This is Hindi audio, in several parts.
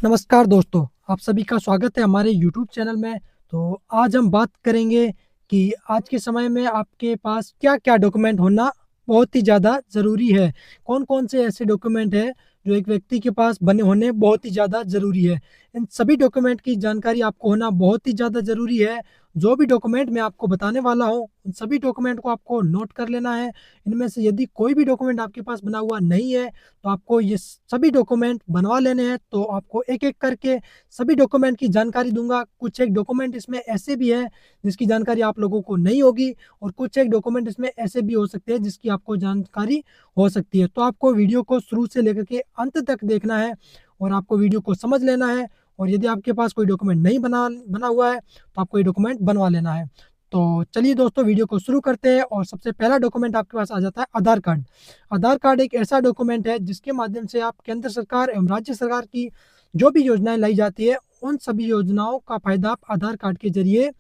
नमस्कार दोस्तों, आप सभी का स्वागत है हमारे यूट्यूब चैनल में। तो आज हम बात करेंगे कि आज के समय में आपके पास क्या-क्या डॉक्यूमेंट होना बहुत ही ज़्यादा ज़रूरी है। कौन-कौन से ऐसे डॉक्यूमेंट हैं जो एक व्यक्ति के पास बने होने बहुत ही ज़्यादा ज़रूरी है। इन सभी डॉक्यूमेंट की जानकारी आपको होना बहुत ही ज़्यादा ज़रूरी है। जो भी डॉक्यूमेंट मैं आपको बताने वाला हूँ, उन सभी डॉक्यूमेंट को आपको नोट कर लेना है। इनमें से यदि कोई भी डॉक्यूमेंट आपके पास बना हुआ नहीं है, तो आपको ये सभी डॉक्यूमेंट बनवा लेने हैं। तो आपको एक-एक करके सभी डॉक्यूमेंट की जानकारी दूँगा। कुछ एक डॉक्यूमेंट इसमें ऐसे भी हैं जिसकी जानकारी आप लोगों को नहीं होगी और कुछ एक डॉक्यूमेंट इसमें ऐसे भी हो सकते हैं जिसकी आपको जानकारी हो सकती है। तो आपको वीडियो को शुरू से लेकर के अंत तक देखना है और आपको वीडियो को समझ लेना है। और यदि आपके पास कोई डॉक्यूमेंट नहीं बना बना हुआ है, तो आपको ये डॉक्यूमेंट बनवा लेना है। तो चलिए दोस्तों, वीडियो को शुरू करते हैं और सबसे पहला डॉक्यूमेंट आपके पास आ जाता है आधार कार्ड। आधार कार्ड एक ऐसा डॉक्यूमेंट है जिसके माध्यम से आप केंद्र सरकार एवं राज्य सरकार की जो भी योजनाएँ लाई जाती है, उन सभी योजनाओं का फ़ायदा आप आधार कार्ड के ज़रिए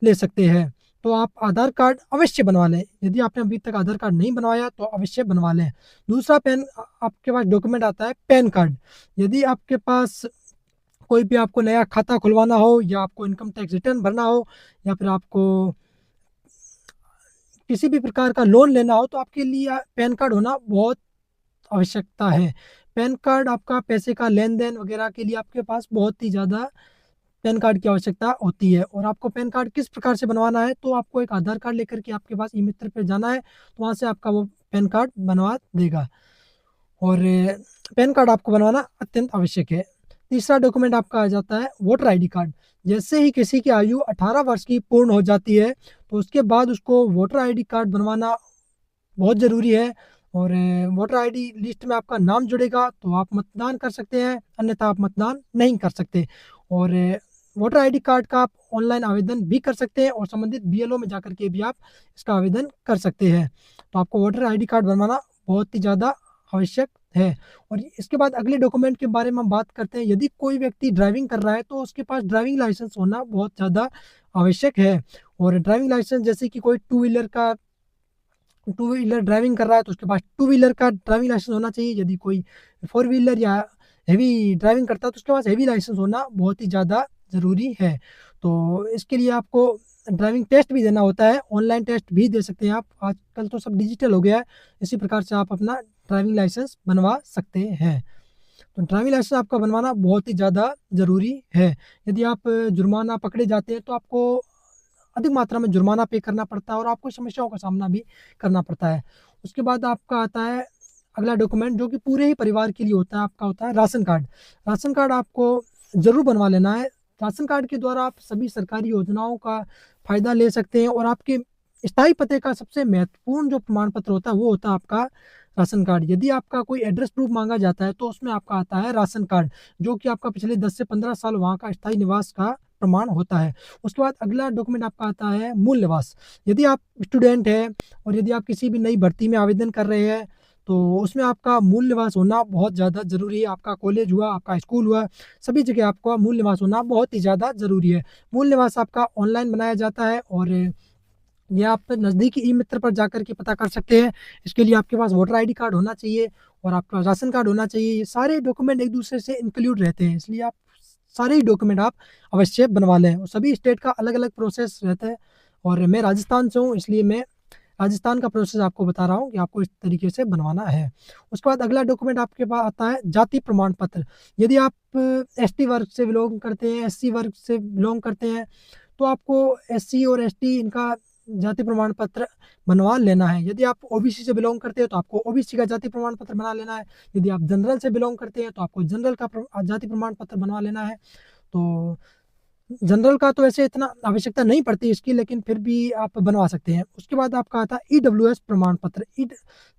ले सकते हैं। तो आप आधार कार्ड अवश्य बनवा लें। यदि आपने अभी तक आधार कार्ड नहीं बनवाया तो अवश्य बनवा लें। दूसरा आपके पास डॉक्यूमेंट आता है पैन कार्ड। यदि आपके पास कोई भी आपको नया खाता खुलवाना हो या आपको इनकम टैक्स रिटर्न भरना हो या फिर आपको किसी भी प्रकार का लोन लेना हो, तो आपके लिए पैन कार्ड होना बहुत आवश्यकता है। पैन कार्ड आपका पैसे का लेन-देन वगैरह के लिए आपके पास बहुत ही ज़्यादा पैन कार्ड की आवश्यकता होती है। और आपको पैन कार्ड किस प्रकार से बनवाना है, तो आपको एक आधार कार्ड लेकर के आपके पास ई-मित्र पे जाना है, तो वहाँ से आपका वो पैन कार्ड बनवा देगा। और पैन कार्ड आपको बनवाना अत्यंत आवश्यक है। तीसरा डॉक्यूमेंट आपका आ जाता है वोटर आईडी कार्ड। जैसे ही किसी की आयु 18 वर्ष की पूर्ण हो जाती है, तो उसके बाद उसको वोटर आईडी कार्ड बनवाना बहुत ज़रूरी है। और वोटर आईडी लिस्ट में आपका नाम जुड़ेगा तो आप मतदान कर सकते हैं, अन्यथा आप मतदान नहीं कर सकते। और वोटर आईडी कार्ड का आप ऑनलाइन आवेदन भी कर सकते हैं और संबंधित बीएलओ में जाकर के भी आप इसका आवेदन कर सकते हैं। तो आपको वोटर आईडी कार्ड बनवाना बहुत ही ज़्यादा आवश्यक है। और इसके बाद अगले डॉक्यूमेंट के बारे में हम बात करते हैं। यदि कोई व्यक्ति ड्राइविंग कर रहा है तो उसके पास ड्राइविंग लाइसेंस होना बहुत ज़्यादा आवश्यक है। और ड्राइविंग लाइसेंस जैसे कि कोई टू व्हीलर ड्राइविंग कर रहा है तो उसके पास टू व्हीलर का ड्राइविंग लाइसेंस होना चाहिए। यदि कोई फोर व्हीलर या हेवी ड्राइविंग करता है तो उसके पास हेवी लाइसेंस होना बहुत ही ज़्यादा ज़रूरी है। तो इसके लिए आपको ड्राइविंग टेस्ट भी देना होता है, ऑनलाइन टेस्ट भी दे सकते हैं आप। आजकल तो सब डिजिटल हो गया है, इसी प्रकार से आप अपना ड्राइविंग लाइसेंस बनवा सकते हैं। तो ड्राइविंग लाइसेंस आपका बनवाना बहुत ही ज़्यादा ज़रूरी है। यदि आप जुर्माना पकड़े जाते हैं तो आपको अधिक मात्रा में जुर्माना पे करना पड़ता है और आपको समस्याओं का सामना भी करना पड़ता है। उसके बाद आपका आता है अगला डॉक्यूमेंट जो कि पूरे ही परिवार के लिए होता है, आपका होता है राशन कार्ड। राशन कार्ड आपको ज़रूर बनवा लेना है। राशन कार्ड के द्वारा आप सभी सरकारी योजनाओं का फ़ायदा ले सकते हैं और आपके स्थायी पते का सबसे महत्वपूर्ण जो प्रमाण पत्र होता है वो होता है आपका राशन कार्ड। यदि आपका कोई एड्रेस प्रूफ माँगा जाता है तो उसमें आपका आता है राशन कार्ड, जो कि आपका पिछले 10 से 15 साल वहाँ का स्थायी निवास का प्रमाण होता है। उसके बाद अगला डॉक्यूमेंट आपका आता है मूल निवास। यदि आप स्टूडेंट हैं और यदि आप किसी भी नई भर्ती में आवेदन कर रहे हैं, तो उसमें आपका मूल निवास होना बहुत ज़्यादा ज़रूरी है। आपका कॉलेज हुआ, आपका स्कूल हुआ, सभी जगह आपका मूल निवास होना बहुत ही ज़्यादा ज़रूरी है। मूल निवास आपका ऑनलाइन बनाया जाता है और ये आप नज़दीकी ई-मित्र पर जाकर के पता कर सकते हैं। इसके लिए आपके पास वोटर आईडी कार्ड होना चाहिए और आपका राशन कार्ड होना चाहिए। ये सारे डॉक्यूमेंट एक-दूसरे से इंक्लूड रहते हैं, इसलिए आप सारे ही डॉक्यूमेंट आप अवश्य बनवा लें। और सभी स्टेट का अलग-अलग प्रोसेस रहता है और मैं राजस्थान से हूँ, इसलिए मैं राजस्थान का प्रोसेस आपको बता रहा हूँ कि आपको इस तरीके से बनवाना है। उसके बाद अगला डॉक्यूमेंट आपके पास आता है जाति प्रमाण पत्र। यदि आप एसटी वर्ग से बिलॉन्ग करते हैं, एससी वर्ग से बिलॉन्ग करते हैं, तो आपको एससी और एसटी इनका जाति प्रमाण पत्र बनवा लेना है। यदि आप ओबीसी से बिलॉन्ग करते हैं तो आपको ओबीसी का जाति प्रमाण पत्र बना लेना है। यदि आप जनरल से बिलॉन्ग करते हैं तो आपको जनरल का जाति प्रमाण पत्र बनवा लेना है। तो जनरल का तो वैसे इतना आवश्यकता नहीं पड़ती इसकी, लेकिन फिर भी आप बनवा सकते हैं। उसके बाद आपका आता है ईडब्ल्यूएस प्रमाण पत्र।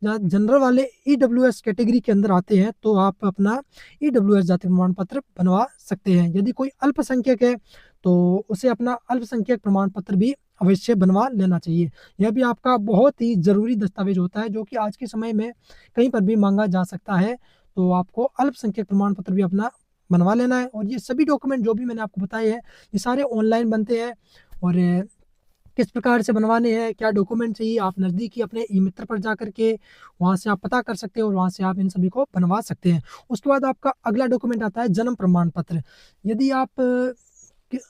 जनरल वाले ईडब्ल्यूएस कैटेगरी के अंदर आते हैं तो आप अपना ईडब्ल्यूएस जाति प्रमाण पत्र बनवा सकते हैं। यदि कोई अल्पसंख्यक है तो उसे अपना अल्पसंख्यक प्रमाण पत्र भी अवश्य बनवा लेना चाहिए। यह भी आपका बहुत ही ज़रूरी दस्तावेज होता है जो कि आज के समय में कहीं पर भी मांगा जा सकता है। तो आपको अल्पसंख्यक प्रमाण पत्र भी अपना बनवा लेना है। और ये सभी डॉक्यूमेंट जो भी मैंने आपको बताए हैं, ये सारे ऑनलाइन बनते हैं और किस प्रकार से बनवाने हैं, क्या डॉक्यूमेंट चाहिए, आप नज़दीकी अपने ई मित्र पर जा कर के वहाँ से आप पता कर सकते हो और वहाँ से आप इन सभी को बनवा सकते हैं। उसके बाद आपका अगला डॉक्यूमेंट आता है जन्म प्रमाण पत्र। यदि आप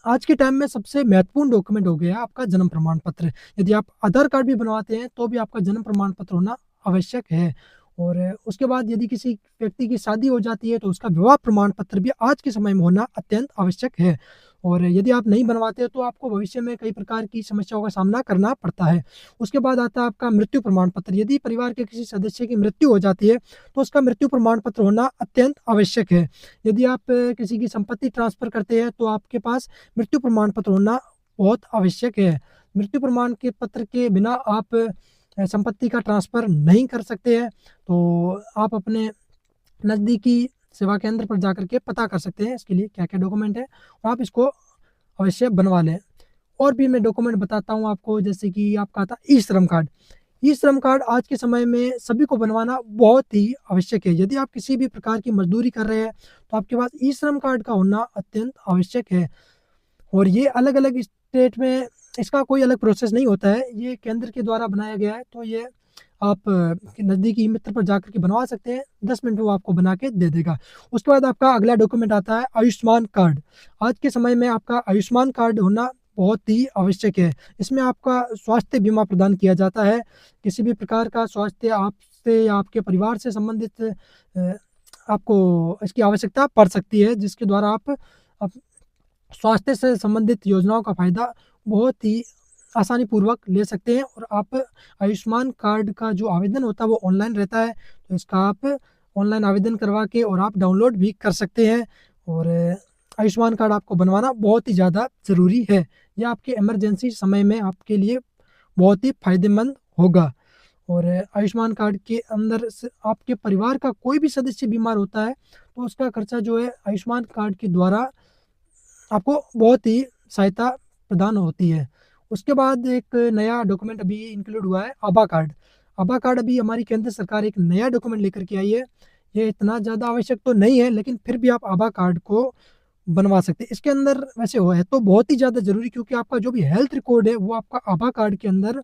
आज के टाइम में सबसे महत्वपूर्ण डॉक्यूमेंट हो गया है आपका जन्म प्रमाण पत्र। यदि आप आधार कार्ड भी बनवाते हैं तो भी आपका जन्म प्रमाण पत्र होना आवश्यक है। और उसके बाद यदि किसी व्यक्ति की शादी हो जाती है तो उसका विवाह प्रमाण पत्र भी आज के समय में होना अत्यंत आवश्यक है। और यदि आप नहीं बनवाते तो आपको भविष्य में कई प्रकार की समस्याओं का सामना करना पड़ता है। उसके बाद आता है आपका मृत्यु प्रमाण पत्र। यदि परिवार के किसी सदस्य की मृत्यु हो जाती है तो उसका मृत्यु प्रमाण पत्र होना अत्यंत आवश्यक है। यदि आप किसी की संपत्ति ट्रांसफर करते हैं तो आपके पास मृत्यु प्रमाण पत्र होना बहुत आवश्यक है। मृत्यु प्रमाण के पत्र के बिना आप संपत्ति का ट्रांसफर नहीं कर सकते हैं। तो आप अपने नज़दीकी सेवा केंद्र पर जाकर के पता कर सकते हैं इसके लिए क्या-क्या डॉक्यूमेंट है और आप इसको अवश्य बनवा लें। और भी मैं डॉक्यूमेंट बताता हूँ आपको, जैसे कि आपका आता है ई-श्रम कार्ड। ई-श्रम कार्ड आज के समय में सभी को बनवाना बहुत ही आवश्यक है। यदि आप किसी भी प्रकार की मज़दूरी कर रहे हैं तो आपके पास ई-श्रम कार्ड का होना अत्यंत आवश्यक है। और ये अलग-अलग स्टेट में इसका कोई अलग प्रोसेस नहीं होता है, ये केंद्र के द्वारा बनाया गया है। तो ये आप नज़दीकी ई-मित्र पर जाकर के बनवा सकते हैं, 10 मिनट में वो आपको बना के दे देगा। उसके बाद आपका अगला डॉक्यूमेंट आता है आयुष्मान कार्ड। आज के समय में आपका आयुष्मान कार्ड होना बहुत ही आवश्यक है। इसमें आपका स्वास्थ्य बीमा प्रदान किया जाता है। किसी भी प्रकार का स्वास्थ्य आपसे या आपके परिवार से संबंधित आपको इसकी आवश्यकता पड़ सकती है, जिसके द्वारा आप स्वास्थ्य से संबंधित योजनाओं का फ़ायदा बहुत ही आसानी पूर्वक ले सकते हैं। और आप आयुष्मान कार्ड का जो आवेदन होता है वो ऑनलाइन रहता है, तो इसका आप ऑनलाइन आवेदन करवा के और आप डाउनलोड भी कर सकते हैं। और आयुष्मान कार्ड आपको बनवाना बहुत ही ज़्यादा ज़रूरी है। यह आपके इमरजेंसी समय में आपके लिए बहुत ही फ़ायदेमंद होगा। और आयुष्मान कार्ड के अंदर से आपके परिवार का कोई भी सदस्य बीमार होता है तो उसका खर्चा जो है आयुष्मान कार्ड के द्वारा आपको बहुत ही सहायता प्रदान होती है। उसके बाद एक नया डॉक्यूमेंट अभी इंक्लूड हुआ है आभा कार्ड। आभा कार्ड अभी हमारी केंद्र सरकार एक नया डॉक्यूमेंट लेकर के आई है। ये इतना ज़्यादा आवश्यक तो नहीं है, लेकिन फिर भी आप आभा कार्ड को बनवा सकते हैं। इसके अंदर वैसे वो है तो बहुत ही ज़्यादा ज़रूरी, क्योंकि आपका जो भी हेल्थ रिकॉर्ड है वो आपका आभा कार्ड के अंदर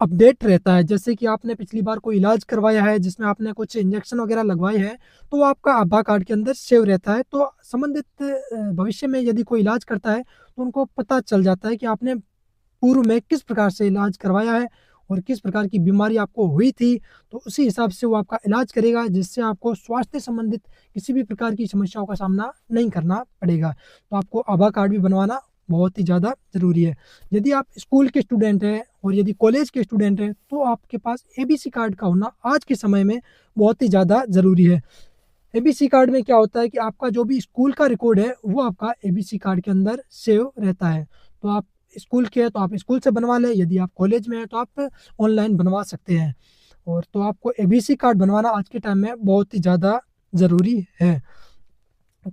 अपडेट रहता है। जैसे कि आपने पिछली बार कोई इलाज करवाया है जिसमें आपने कुछ इंजेक्शन वगैरह लगवाए हैं, तो वो आपका आभा कार्ड के अंदर सेव रहता है। तो संबंधित भविष्य में यदि कोई इलाज करता है तो उनको पता चल जाता है कि आपने पूर्व में किस प्रकार से इलाज करवाया है और किस प्रकार की बीमारी आपको हुई थी। तो उसी हिसाब से वो आपका इलाज करेगा, जिससे आपको स्वास्थ्य संबंधित किसी भी प्रकार की समस्याओं का सामना नहीं करना पड़ेगा। तो आपको आभा कार्ड भी बनवाना बहुत ही ज़्यादा ज़रूरी है। यदि आप स्कूल के स्टूडेंट हैं और यदि कॉलेज के स्टूडेंट हैं तो आपके पास एबीसी कार्ड का होना आज के समय में बहुत ही ज़्यादा ज़रूरी है। एबीसी कार्ड में क्या होता है कि आपका जो भी स्कूल का रिकॉर्ड है वो आपका एबीसी कार्ड के अंदर सेव रहता है। तो आप स्कूल के हैं तो आप स्कूल से बनवा लें, यदि आप कॉलेज में हैं तो आप ऑनलाइन बनवा सकते हैं। और तो आपको एबीसी कार्ड बनवाना आज के टाइम में बहुत ही ज़्यादा ज़रूरी है।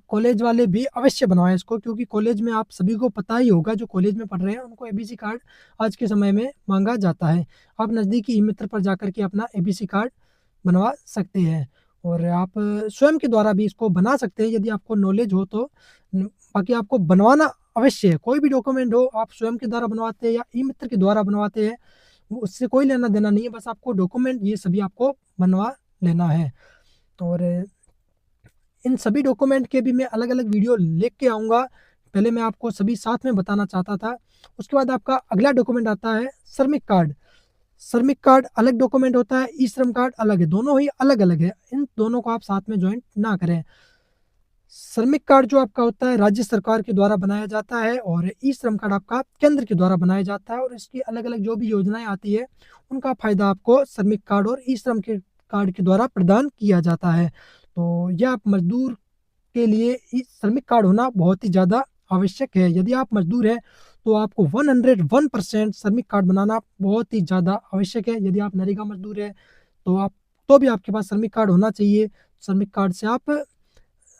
कॉलेज वाले भी अवश्य बनवाएं इसको, क्योंकि कॉलेज में आप सभी को पता ही होगा, जो कॉलेज में पढ़ रहे हैं उनको एबीसी कार्ड आज के समय में मांगा जाता है। आप नज़दीकी ई मित्र पर जाकर के अपना एबीसी कार्ड बनवा सकते हैं। और आप स्वयं के द्वारा भी इसको बना सकते हैं यदि आपको नॉलेज हो तो। बाकी आपको बनवाना अवश्य है। कोई भी डॉक्यूमेंट हो, आप स्वयं के द्वारा बनवाते हैं या ई मित्र के द्वारा बनवाते हैं, उससे कोई लेना देना नहीं है। बस आपको डॉक्यूमेंट ये सभी आपको बनवा लेना है। और इन सभी डॉक्यूमेंट के भी मैं अलग-अलग वीडियो लेके आऊँगा। पहले मैं आपको सभी साथ में बताना चाहता था। उसके बाद आपका अगला डॉक्यूमेंट आता है श्रमिक कार्ड। श्रमिक कार्ड अलग डॉक्यूमेंट होता है, ई-श्रम कार्ड अलग है, दोनों ही अलग-अलग है। इन दोनों को आप साथ में जॉइंट ना करें। श्रमिक कार्ड जो आपका होता है राज्य सरकार के द्वारा बनाया जाता है और ई-श्रम कार्ड आपका केंद्र के द्वारा बनाया जाता है। और इसकी अलग-अलग जो भी योजनाएँ आती है, उनका फ़ायदा आपको श्रमिक कार्ड और ई-श्रम के कार्ड के द्वारा प्रदान किया जाता है। तो यह आप मज़दूर के लिए ई श्रमिक कार्ड होना बहुत ही ज़्यादा आवश्यक है। यदि आप मज़दूर हैं तो आपको 101% श्रमिक कार्ड बनाना बहुत ही ज़्यादा आवश्यक है। यदि आप नरेगा मज़दूर हैं तो भी आपके पास श्रमिक कार्ड होना चाहिए। श्रमिक कार्ड से आप,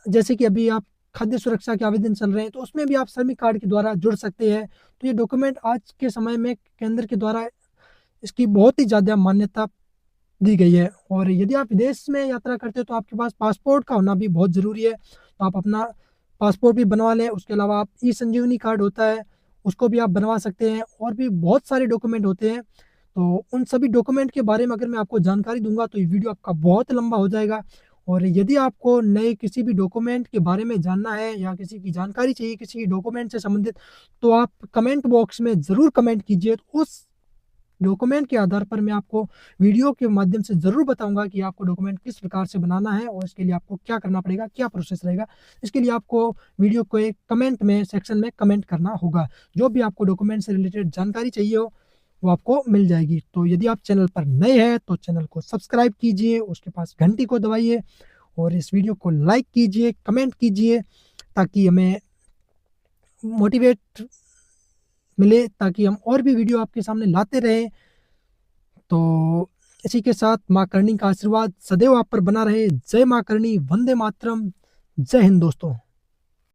जैसे कि अभी आप खाद्य सुरक्षा के आवेदन चल रहे हैं तो उसमें भी आप श्रमिक कार्ड के द्वारा जुड़ सकते हैं। तो ये डॉक्यूमेंट आज के समय में केंद्र के द्वारा इसकी बहुत ही ज़्यादा मान्यता दी गई है। और यदि आप विदेश में यात्रा करते हो तो आपके पास पासपोर्ट का होना भी बहुत ज़रूरी है। तो आप अपना पासपोर्ट भी बनवा लें। उसके अलावा आप ई संजीवनी कार्ड होता है उसको भी आप बनवा सकते हैं। और भी बहुत सारे डॉक्यूमेंट होते हैं, तो उन सभी डॉक्यूमेंट के बारे में अगर मैं आपको जानकारी दूंगा तो ये वीडियो आपका बहुत लंबा हो जाएगा। और यदि आपको नए किसी भी डॉक्यूमेंट के बारे में जानना है या किसी की जानकारी चाहिए किसी डॉक्यूमेंट से संबंधित, तो आप कमेंट बॉक्स में ज़रूर कमेंट कीजिए। तो उस डॉक्यूमेंट के आधार पर मैं आपको वीडियो के माध्यम से ज़रूर बताऊंगा कि आपको डॉक्यूमेंट किस प्रकार से बनाना है और इसके लिए आपको क्या करना पड़ेगा, क्या प्रोसेस रहेगा। इसके लिए आपको वीडियो को एक कमेंट में सेक्शन में कमेंट करना होगा। जो भी आपको डॉक्यूमेंट से रिलेटेड जानकारी चाहिए हो वो आपको मिल जाएगी। तो यदि आप चैनल पर नए हैं तो चैनल को सब्सक्राइब कीजिए, उसके पास घंटी को दबाइए और इस वीडियो को लाइक कीजिए, कमेंट कीजिए, ताकि हमें मोटिवेट मिले, ताकि हम और भी वीडियो आपके सामने लाते रहें। तो इसी के साथ माँ करणी का आशीर्वाद सदैव आप पर बना रहे। जय माँ करणी, वंदे मातरम, जय हिंद दोस्तों।